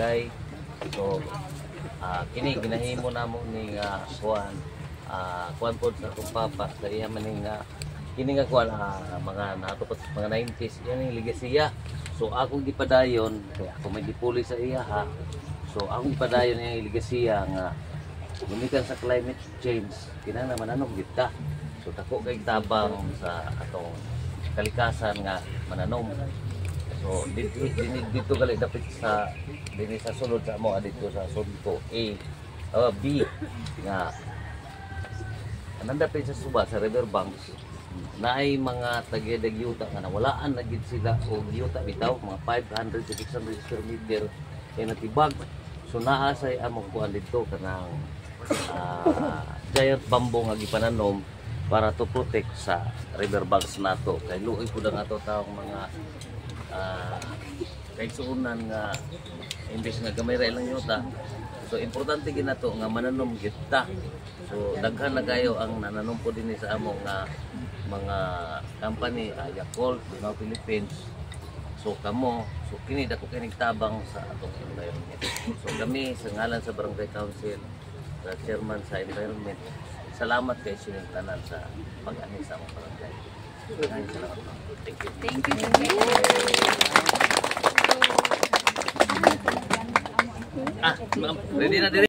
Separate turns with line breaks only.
barangay. So kini ginahimo namo ni kuan po sa akong papa sa iya maning kini nga kuan mga natupot mga 90s yan yung ligasiya. So akong gipadayon kaya ako may gipuli sa iya ha. So akong gipadayon yung ligasiya nga gumikan sa climate change kinahanglan mananom gid ta. So dako kay tabang sa atong kalikasan nga mananom. So dito gali dapat sa dinhi sa sulod sa amo dito sa Sunto B nga anong dapat sa suba sa riverbanks naay mga taga-dagyuta nga nawalaan na gid sila o giyuta bitaw mga 500 to 600 square meter kay natibag. So naa say amo kuan dito kanang giant bamboo nga gipananom para to protect sa riverbanks nato kay luoy pud ang ato taong mga kay suunan nga imbes nga gamay ra lang yuta. So importante gid nato nga mananom gyud ta. So daghan na kayo ang nananom po dinhi sa among mga company Yakult, Bunao Philippines. So kamo, so kini dako kining tabang sa atong environment. So kami sa ngalan sa Barangay Council, sa chairman sa environment, salamat kay sining tanan sa pag-ani sa among barangay. Salamat. Thank you.
Thank you.
Ready na diri.